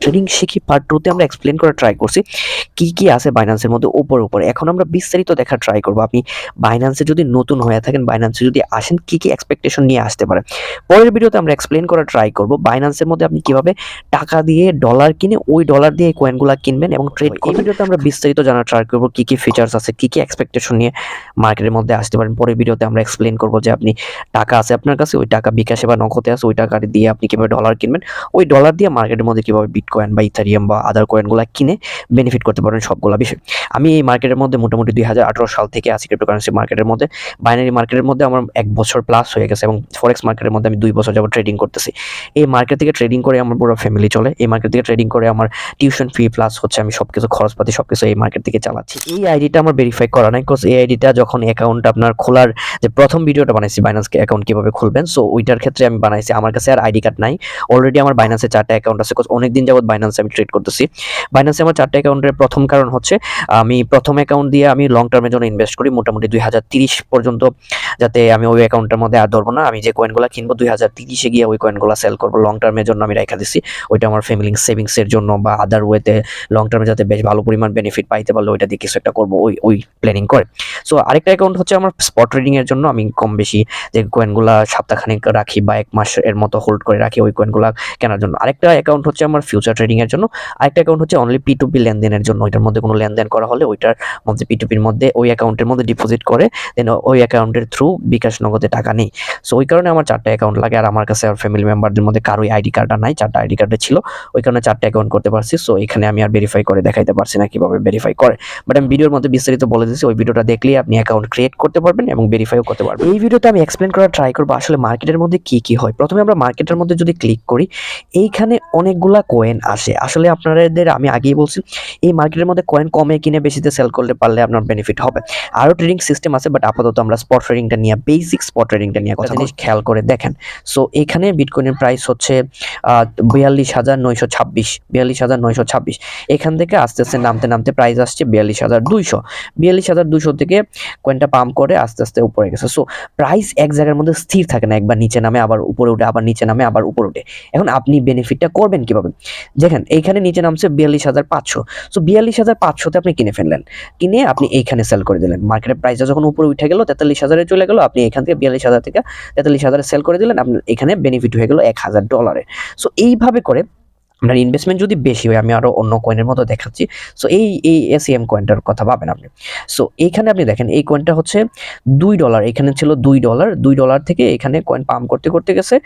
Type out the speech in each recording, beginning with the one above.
Trading শিখি part 2 তে আমরা এক্সপ্লেন করার ট্রাই করছি কি আছে বাইন্যান্সের মধ্যে উপরে। এখন আমরা বিস্তারিত দেখার ট্রাই করব। আপনি বাইন্যান্সে যদি নতুন হয়ে থাকেন, বাইন্যান্সে যদি আসেন কি এক্সপেকটেশন নিয়ে আসতে পারে। পরের ভিডিওতে আমরা এক্সপ্লেন করার ট্রাই করব বাইন্যান্সের মধ্যে আপনি কিভাবে টাকা দিয়ে ডলার কিনে ওই ডলার দিয়ে এই কয়েনগুলো কিনবেন এবং ট্রেড করবেন। এই ভিডিওতে আমরা বিস্তারিত জানার ট্রাই করব কি ফিচার্স আছে, কি এক্সপেকটেশন নিয়ে মার্কেটের মধ্যে আসতে পারেন। পরের ভিডিওতে আমরা এক্সপ্লেন করব যে আপনি টাকা আছে আপনার কাছে, ওই টাকা বিকাশে বা নগদে আছে, ওই টাকা দিয়ে আপনি কিভাবে ডলার কিনবেন, ওই ডলার দিয়ে মার্কেটের মধ্যে কিভাবে বিটকয়েন বা ইথারিয়াম বা আদার কয়েনগুলো কিনে বেনিফিট করতে পারবেন সবগুলা বিষয়। আমি এই মার্কেটের মধ্যে মোটামুটি 2018 সাল থেকে আছি ক্রিপ্টোকারেন্সি মার্কেটের মধ্যে। বাইনারি মার্কেটের মধ্যে আমার 1 বছর প্লাস হয়ে গেছে এবং ফরেক্স মার্কেটের মধ্যে আমি 2 বছর যাবত ট্রেডিং করতেছি। এই মার্কেট থেকে ট্রেডিং করে আমার পুরো ফ্যামিলি চলে। এই মার্কেট থেকে ট্রেডিং করে আমার টিউশন ফি প্লাস হচ্ছে আমি সবকিছু খরচপাতি সবকিছু এই মার্কেট থেকে চালাচ্ছি। এই আইডিটা আমার ভেরিফাই করা নাই, বিকজ এই আইডিটা যখন অ্যাকাউন্ট আপনার খোলার যে প্রথম ভিডিওটা বানাইছি বাইন্যান্স অ্যাকাউন্ট কিভাবে খুলবেন, সো ওইটার ক্ষেত্রে আমি বানাইছি। আমার কাছে আর আইডি কার্ড নাই, অলরেডি আমার বাইন্যান্সে 4টা অ্যাকাউন্ট আছে, বিকজ অনেকদিন যাবত বাইন্যান্সে আমি ট্রেড করতেছি। বাইন্যান্সে আমার 4টা অ্যাকাউন্টের প্রথম কারণ হচ্ছে আমি প্রথম অ্যাকাউন্ট দিয়ে আমি লং টার্মের জন্য ইনভেস্ট করি মোটামুটি 2030 পর্যন্ত, যাতে আমি ওই অ্যাকাউন্টের মধ্যে আর ধরবো না। আমি যে কয়েনগুলো কিনবো 2030-এ গিয়ে ওই কয়েনগুলো সেল করবো, লং টার্মের জন্য আমি রেখে দিছি। ওইটা আমার ফ্যামিলি সেভিংসের জন্য বা আদার ওয়েতে লং টার্মে যাতে বেশ ভালো পরিমাণ বেনিফিট পাইতে পারলে ওইটা দিয়ে কিছু একটা করবো, ওই প্ল্যানিং করে। সো আরেকটা অ্যাকাউন্ট হচ্ছে আমার স্পট ট্রেডিং এর জন্য। আমি কম বেশি যে কয়েনগুলা সপ্তাহখানেক রাখি বা 1 মাস এর মতো হোল্ড করে রাখি ওই কয়েনগুলা কেনার জন্য। আরেকটা অ্যাকাউন্ট হচ্ছে আমার ফিউচার ট্রেডিং এর জন্য। আরেকটা অ্যাকাউন্ট হচ্ছে অনলি P2P লেনদেনের জন্য। ওইটার মধ্যে কোনো লেনদেন করা হলে ওইটার মধ্যে P2Pর মধ্যে ওই অ্যাকাউন্টের মধ্যে ডিপোজিট করে দেন ওই অ্যাকাউন্টের থ্রু বিকাশ নগদে টাকা নেই। সো ওই কারণে আমার 4টা অ্যাকাউন্ট লাগে। আর আমার কাছে আর ফ্যামিলি মেম্বারদের মধ্যে কারোই আইডি কার্ডটা নাই, 4টা আইডি কার্ডে ছিল, ওই কারণে 4টা অ্যাকাউন্ট করতে পারছি। সো এখানে আমি আর ভেরিফাই করে দেখাইতে পারছি না কিভাবে ভেরিফাই করে, বাট আমি ভিডিওর মধ্যে বিস্তারিত বলে দিচ্ছি। ওই ভিডিওটা দেখলেই আপনি অ্যাকাউন্ট ক্রিয়েট করতে পারবেন এবং ভেরিফাইও করতে পারবেন। এই ভিডিওতে আমি এক্সপ্লেন করার ট্রাই করবো আসলে মার্কেটের মধ্যে কি হয়। প্রথমে আমরা মার্কেটের মধ্যে যদি ক্লিক করি, এইখানে অনেকগুলা কয়েন আসে। আসলে আপনাদের আমি আগেই বলছি এই মার্কেটের মধ্যে কয়েন কমে কিনে বেশিতে সেল করতে পারলে আপনার বেনিফিট হবে। আরও ট্রেডিং সিস্টেম আছে, বাট আপাতত আমরা স্পট ট্রেডিংটা নিয়ে বেসিক স্পট ট্রেডিংটা নিয়ে কথা জিনিস খেয়াল করে দেখেন। সো এখানে বিটকয়েনের প্রাইস হচ্ছে 42,926, 42,926। এখান থেকে আস্তে আস্তে নামতে প্রাইস আসছে 42,200। 42,200 থেকে কয়েনটা পাম্প করে আস্তে আস্তে উপরে গেছে। সো প্রাইস এক জায়গার মধ্যে স্থির থাকে না, একবার নিচে নামে আবার উপরে উঠে, আবার নিচে নামে আবার উপরে উঠে। এখন আপনি বেনিফিটটা করবেন কিভাবে? দেখেন এইখানে নিচে নামছে 42,500। সো 42,500তে আপনি কিনে ফেললেন, কিনে আপনি এইখানে সেল করে দিলেন। মার্কেটের প্রাইসটা যখন উপরে উঠে গেল 43,000-এ চলে গেল, আপনি এখান থেকে 42,000 থেকে 43,000-এ সেল করে দিলেন, আপনার এখানে বেনিফিট হয়ে গেল $1,000। সো এইভাবে করে আপনার ইনভেস্টমেন্ট যদি বেশি হয়, আমি আরো অন্য কয়েনের মতো দেখাচ্ছি। সো এই এসিএম কয়েনটার কথা ভাবেন আপনি। সো এইখানে আপনি দেখেন এই কয়েনটা হচ্ছে $2, এখানে ছিল $2, $2 থেকে এখানে কয়েন পাম্প করতে গেছে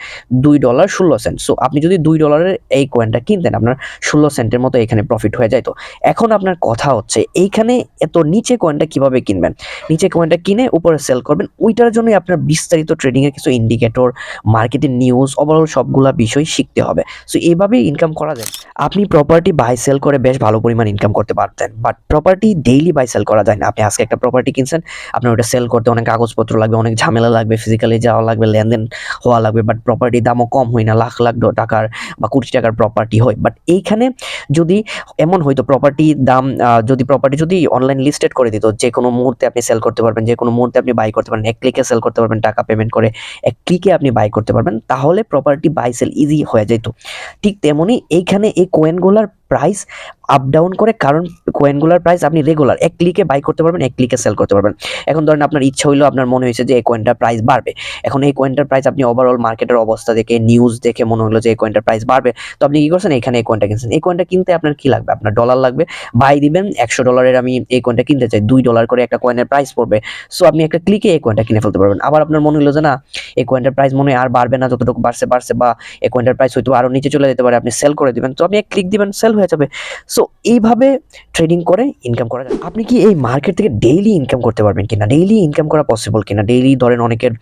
$2.16। সো আপনি যদি $2-এর এই কয়েনটা কিনতেন, আপনার 16 সেন্টের মতো এখানে প্রফিট হয়ে যেত। এখন আপনার কথা হচ্ছে এইখানে এত নিচে কয়েনটা কিভাবে কিনবেন, নিচে কয়েনটা কিনে উপরে সেল করবেন। ওইটার জন্যই আপনার বিস্তারিত ট্রেডিং এর কিছু ইন্ডিকেটর, মার্কেটের নিউজ, ওভারঅল সবগুলা বিষয় শিখতে হবে। সো এইভাবেই ইনকাম করা যায়। আপনি প্রপার্টি বাই সেল করে বেশ ভালো পরিমাণ ইনকাম করতে পারতেন, but property daily buy sell করা যায় না। আপনি আজকে একটা প্রপার্টি কিনছেন, আপনার ওটা সেল করতে অনেক কাগজপত্র লাগবে, অনেক ঝামেলা লাগবে, ফিজিক্যালি যাওয়া লাগবে, লেনদেন হওয়া লাগবে। বাট প্রপার্টির দামও কম হয় না, লাখ লাখ টাকার বা কোটি টাকার প্রপার্টি হয়। বাট এইখানে যদি এমন হয়তো প্রপার্টির দাম যদি অনলাইন লিস্টেড করে দিত, যে কোনো মুহূর্তে আপনি সেল করতে পারবেন, যে কোনো মুহূর্তে আপনি বাই করতে পারবেন, এক ক্লিকে সেল করতে পারবেন, টাকা পেমেন্ট করে এক ক্লিকে আপনি বাই করতে পারবেন, তাহলে প্রপার্টি বাই সেল ইজি হয়ে যেত। ঠিক তেমনি এইখানে এই কয়েনগুলার প্রাইস আপ ডাউন করে, কারণ কয়েনগুলার প্রাইস আপনি রেগুলার এক ক্লিকে বাই করতে পারবেন, এক ক্লিকে সেল করতে পারবেন। এখন ধরেন আপনার ইচ্ছা হইলো, আপনার মনে হয়েছে যে এই কয়েনটার প্রাইস বাড়বে, এখন এই কয়েনটার প্রাইস আপনি ওভারঅল মার্কেটের অবস্থা দেখে, নিউজ দেখে মনে হলো যে এই কয়েনটার প্রাইস বাড়বে, তো আপনি কি করছেন, এখানে এই কয়েনটা কিনছেন। এই কয়েনটা কিনতে আপনার কি লাগবে? আপনার ডলার লাগবে, বাই দিবেন $100, আমি এই কয়েনটা কিনতে চাই, $2 করে একটা কয়েনের প্রাইস পড়বে। সো আপনি একটা ক্লিকে এই কয়েনটা কিনে ফেলতে পারবেন। আবার আপনার মনে হলো যে না, এই কয়েনটার প্রাইস মনে হয় আর বাড়বে না, যতটুকু বাড়ছে বা এই কয়েনটার প্রাইস হয়তো আরো নিচে চলে যেতে পারে, আপনি সেল করে দিবেন, তো আপনি এক ক্লিক দিবেন, সেল হয়ে যাবে। সো এইভাবে ট্রেডিং করে ইনকাম করা যায়। আপনি কি এই মার্কেট থেকে ডেইলি ইনকাম করতে পারবেন কিনা, ডেইলি ইনকাম করা পসিবল কিনা? ডেইলি ধরেন অনেকের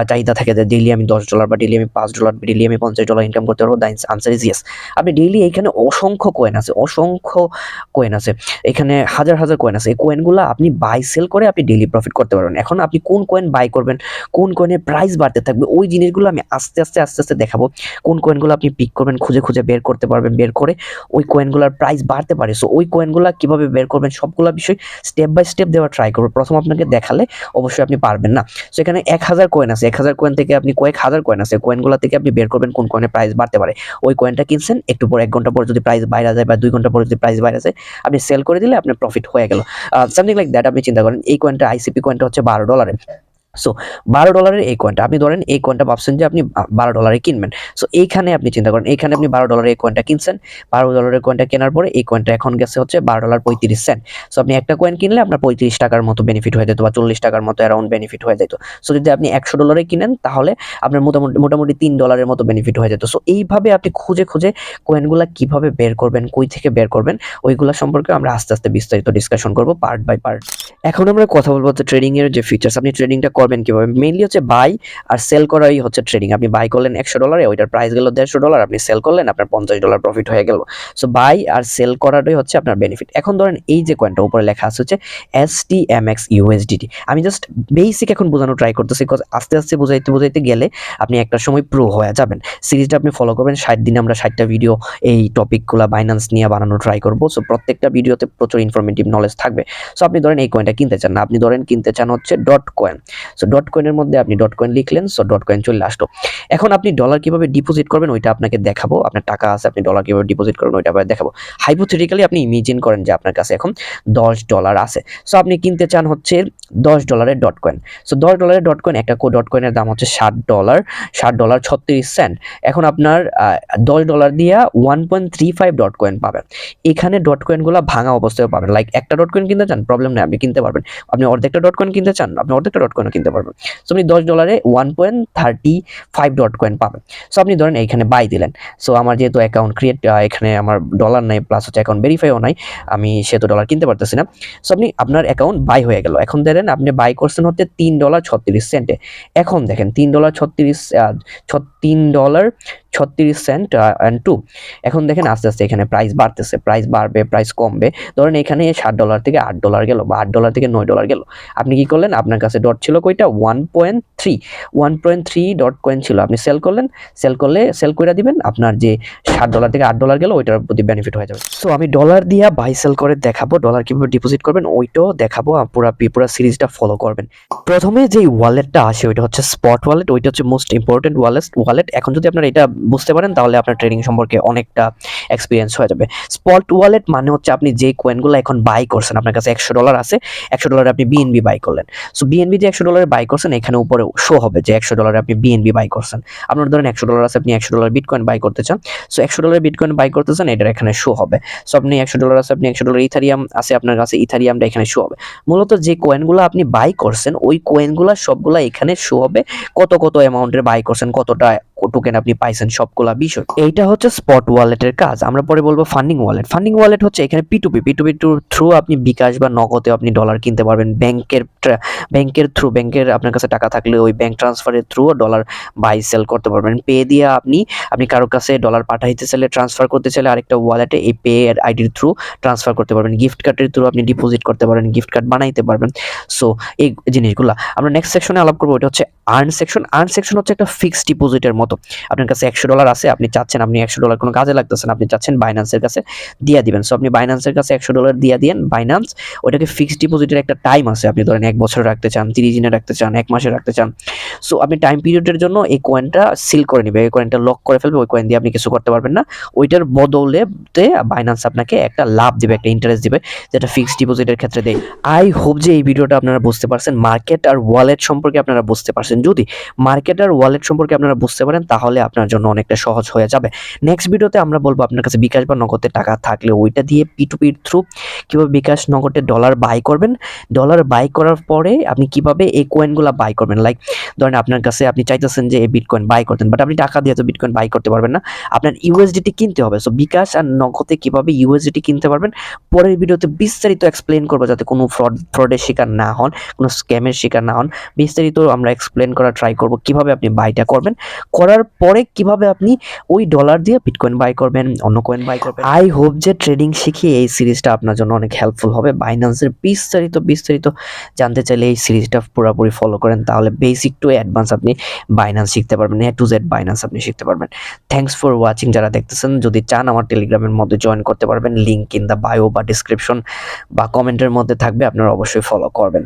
চাহিদা থাকে যে ডেইলি আমি $10 বা ডেইলি আমি $5, ডেইলি আমি $50 ইনকাম করতে পারবো। The answer is yes. আপনি ডেইলি এখানে অসংখ্য কয়েন আছে, এখানে হাজার কয়েন আছে। এই কয়েনগুলো আপনি বাই সেল করে আপনি ডেইলি প্রফিট করতে পারবেন। এখন আপনি কোন কয়েন বাই করবেন, কোন কয়েনের প্রাইস বাড়তে থাকবে, ওই জিনিসগুলো আমি আস্তে আস্তে দেখাবো। কোন কয়েনগুলো আপনি পিক করবেন, খুঁজে বের করতে পারবেন, বের করে ওই কয়েন কয়েনগুলোর প্রাইস বাড়তে পারে। সো ওই কয়েনগুলো কিভাবে বের করবেন সবগুলা বিষয় স্টেপ বাই স্টেপ দেওয়ার ট্রাই করব। প্রথম আপনাকে দেখালে অবশ্যই আপনি পারবেন না। সো এখানে 1000 কয়েন আছে, 1000 কয়েন থেকে আপনি কয়েক হাজার কয়েন আছে, কয়েনগুলো থেকে আপনি বের করবেন কোন কয়েনের প্রাইস বাড়তে পারে। ওই কয়েনটা কিনছেন, একটু পর 1 ঘন্টা পর যদি প্রাইস বাইরে যায় বা 2 ঘন্টা পর যদি প্রাইস বাইরে যায়, আপনি সেল করে দিলে আপনার প্রফিট হয়ে গেল। Something like that. আপনি চিন্তা করেন এই কয়েনটা আইসিপি কয়েনটা হচ্ছে $12। সো $12 এই কয়েনটা, আপনি ধরেন এই কয়েনটা ভাবছেন যে আপনি $12 কিনবেন। সো এইখানে আপনি চিন্তা করেন, এইখানে আপনি $12 এই কয়েনটা কিনছেন। $12 কয়েনটা কেনার পরে এই কয়েনটা এখন গেছে হচ্ছে $12.35। সো আপনি একটা কয়েন কিনলে আপনার 35 টাকার মতো বেনিফিট হয়ে যেত বা 40 টাকার মতো অ্যারাউন্ড বেনিফিট হয়ে যেত। সো যদি আপনি $100 কিনেন তাহলে আপনার মোটামুটি $3 মতো বেনিফিট হয়ে যেত। সো এইভাবে আপনি খুঁজে খুঁজে কয়েনগুলা কিভাবে বের করবেন, কই থেকে বের করবেন, ওইগুলা সম্পর্কে আমরা আস্তে আস্তে বিস্তারিত ডিসকাশন করব পার্ট বাই পার্ট। এখন আমরা কথা বলবো হচ্ছে ট্রেডিং এর যে ফিচার্স, আপনি ট্রেডিংটা করবেন কিভাবে। মেইনলি হচ্ছে বাই আর সেল করাই হচ্ছে ট্রেডিং। আপনি বাই করলেন $100, ওইটার প্রাইস গেল $150, আপনি সেল করলেন, আপনার $50 প্রফিট হয়ে গেল। সো বাই আর সেল করাটাই হচ্ছে আপনার বেনিফিট। এখন ধরেন এই যে কয়েনটা উপরে লেখা আছে হচ্ছে STMX USDT, আমি জাস্ট বেসিক এখন বোঝানো ট্রাই করতেছি, বিকজ আস্তে আস্তে বুঝাইতে গেলে আপনি একটা সময় প্রো হয়ে যাবেন। সিরিজটা আপনি ফলো করবেন, 60 দিনে আমরা 60টা ভিডিও এই টপিকগুলো বাইন্যান্স নিয়ে বানানো ট্রাই করবো। সো প্রত্যেকটা ভিডিওতে প্রচুর ইনফরমেটিভ নলেজ থাকবে। সো আপনি ধরেন এই কয়েনটা কিনতে চান না, আপনি ধরেন কিনতে চান হচ্ছে ডট কয়েন। সো ডট কয়েনের মধ্যে আপনি ডট কয়েন লিখলেন, সো ডট কয়েন চলে আসলো। এখন আপনি ডলার কিভাবে ডিপোজিট করবেন ওইটা আপনাকে দেখাবো। আপনার টাকা আছে, আপনি ডলার কিভাবে ডিপোজিট করবেন ওইটা আপনাকে দেখাবো। হাইপোথেটিক্যালি আপনি ইমেজিন করেন যে আপনার কাছে এখন $10 আছে। সো আপনি কিনতে চান হচ্ছে $10 dot coin. So $10 dot coin, একটা ডট কয়েনের দাম হচ্ছে $60.36। এখন আপনার $10 দিয়া 1.35 ডট কয়েন পাবেন। এখানে ডট কয়েনগুলো ভাঙা অবস্থায় পাবেন। লাইক একটা ডট কয়েন কিনতে চান, প্রবলেম নেই, আপনি কিনতে পারবেন। আপনি অর্ধেকটা ডট কয়েন কিনতে চান, আপনি অর্ধেকটা ডট কয়েনও কিনতে পারবেন। সো আপনি $10 1.35 ডট কয়েন পাবেন। সো আপনি ধরেন এইখানে বাই দিলেন। সো আমার যেহেতু অ্যাকাউন্ট ক্রিয়েট, এখানে আমার ডলার নাই, প্লাস হচ্ছে অ্যাকাউন্ট ভেরিফাইও নাই, আমি সেহেতু ডলার কিনতে পারতেছি না। সো আপনার অ্যাকাউন্ট বাই হয়ে গেল। এখন দেখেন আপনি বাই করছেন হচ্ছে $3.36। এখন দেখেন $3.36 অ্যান্ড 2। এখন দেখেন আস্তে আস্তে এখানে প্রাইস বাড়তেছে, প্রাইস বাড়বে, প্রাইস কমবে। ধরেন এখানে $7 থেকে $8 গেল বা $8 থেকে $9 গেল। আপনি কি করলেন, আপনার কাছে ডট ছিল কয়টা, 1.3 ডট কয়েন ছিল, আপনি সেল করলেন। সেল করে দিবেন, আপনার যে $7 থেকে $8 গেল ওইটার প্রতি বেনিফিট হয়ে যাবে। সো আমি ডলার দিয়া বাই সেল করে দেখাবো, ডলার কিভাবে ডিপোজিট করবেন ওইটাও দেখাবো। পুরো সিরিজটা ফলো করবেন। প্রথমে যে ওয়ালেটটা আসে ওইটা হচ্ছে স্পট ওয়ালেট, ওইটা হচ্ছে মোস্ট ইম্পর্টেন্ট ওয়ালেট। এখন যদি আপনারা এটা বুঝতে পারেন তাহলে আপনার ট্রেডিং সম্পর্কে অনেকটা এক্সপিরিয়েন্স হয়ে যাবে। স্পট ওয়ালেট মানে হচ্ছে আপনি যে কয়েনগুলো এখন বাই করছেন, আপনার কাছে $100 আছে, $100 আপনি বিএনবি বাই করলেন। সো বিএনবি যে $100 বাই করছেন, এখানে উপরে শো হবে যে $100 আপনি বিএনবি বাই করছেন। আপনার ধরেন $100 আছে, আপনি $100 বিটকয়েন বাই করতে চান। সো $100 বিটকয়েন বাই করতেছেন, এটার এখানে শো হবে। সো আপনি $100 আছে, আপনি $100 ইথারিয়াম আছে আপনার কাছে, ইথারিয়ামটা এখানে শো হবে। মূলত যে কয়েনগুলো আপনি বাই করছেন ওই কয়েনগুলো সবগুলা এখানে শো হবে, কত অ্যামাউন্টের বাই করছেন, কতটা টোকেন আপনি পাইছেন, সবগুলা বিষয়। এইটা হচ্ছে স্পট ওয়ালেটের কাজ। আমরা পরে বলবো ফান্ডিং ওয়ালেট। ফান্ডিং ওয়ালেট হচ্ছে এখানে P2P থ্রু আপনি বিকাশ বা নগদে আপনি ডলার কিনতে পারবেন। ব্যাংকের থ্রু, ব্যাংকের আপনার কাছে টাকা থাকলে ওই ব্যাংক ট্রান্সফারের থ্রু ডলার বাই সেল করতে পারবেন। পে দিয়ে আপনি কারোর কাছে ডলার পাঠাইতে চাইলে, ট্রান্সফার করতে চাইলে আরেকটা ওয়ালেটে এই পে এর আইডির থ্রু ট্রান্সফার করতে পারবেন। গিফট কার্ডের থ্রু আপনি ডিপোজিট করতে পারবেন, গিফট কার্ড বানাইতে পারবেন। সো এই জিনিসগুলো আমরা নেক্সট সেকশনে আলাপ করবো। এটা হচ্ছে আর্ন সেকশন। আর্ন সেকশন হচ্ছে একটা ফিক্সড ডিপোজিটের মতো। আপনার কাছে $100 আছে, আপনি চাচ্ছেন, আপনি $100 কোনো কাজে লাগতেছে না, আপনি চাচ্ছেন বাইন্যান্সের কাছে দিয়ে দিবেন। সো আপনি বাইন্যান্সের কাছে $100 দিয়ে দিন। বাইন্যান্স ওইটাকে ফিক্সড ডিপোজিটের একটা টাইম আছে, আপনি ধরেন 1 বছর রাখতে চান, 30 দিনে রাখতে চান, 1 মাসে রাখতে চান। সো আপনি টাইম পিরিয়ডের জন্য এই কয়েনটা সিল করে নেবে, এই কয়েনটা লক করে ফেলবে। ওই কয়েন দিয়ে আপনি কিছু করতে পারবেন না। ওইটার বদলে বাইন্যান্স আপনাকে একটা লাভ দিবে, একটা ইন্টারেস্ট দিবে, যেটা ফিক্সড ডিপোজিটের ক্ষেত্রে দেয়। আই হোপ যে এই ভিডিওটা আপনারা বুঝতে পারছেন, মার্কেট আর ওয়ালেট সম্পর্কে আপনারা বুঝতে পারছেন। যদি মার্কেট আর ওয়ালেট সম্পর্কে আপনারা বুঝতে পারেন তাহলে আপনার জন্য অনেকটা সহজ হয়ে যাবে। নেক্সট ভিডিওতে আমরা বলবো আপনার কাছে বিকাশ বা নগদে টাকা থাকলে ওইটা দিয়ে P2P থ্রু কিভাবে বিকাশ নগদে ডলার বাই করবেন। ডলার বাই করার পরে আপনি কিভাবে এই কয়েনগুলো বাই করবেন। লাইক ধরেন আপনার কাছে, আপনি চাইতেছেন যে এই বিটকয়েন বাই করতেন, বাট আপনি টাকা দিয়ে তো বিটকয়েন বাই করতে পারবেন না, আপনার ইউএসডিটি কিনতে হবে। সো বিকাশ আর নগদে কিভাবে ইউএসডিটি কিনতে পারবেন পরের ভিডিওতে বিস্তারিত এক্সপ্লেন করবো, যাতে কোনো ফ্রডের শিকার না হন, কোনো স্ক্যামের শিকার না হন। বিস্তারিত আমরা এক্সপ্লেন করার ট্রাই করব কিভাবে আপনি বাইটা করবেন। করার পরে কিভাবে আপনি ওই ডলার দিয়ে বিটকয়েন বাই করবেন, অন্য কয়েন বাই করবেন। আই হোপ যে ট্রেডিং শিখিয়ে এই সিরিজটা আপনার জন্য অনেক হেল্পফুল হবে। বাইন্যান্সের বিস্তারিত জানতে চাইলে এই সিরিজটা পুরোপুরি ফলো করেন, তাহলে বেসিক টু অ্যাডভান্স আপনি বাইন্যান্স শিখতে পারবেন, A to Z বাইন্যান্স আপনি শিখতে পারবেন। Thanks for watching. যারা দেখতেছেন, যদি চান আমার টেলিগ্রামের মধ্যে জয়েন করতে পারবেন, লিঙ্ক ইন দ্য বায়ো বা ডিসক্রিপশন বা কমেন্টের মধ্যে থাকবে, আপনারা অবশ্যই ফলো করবেন।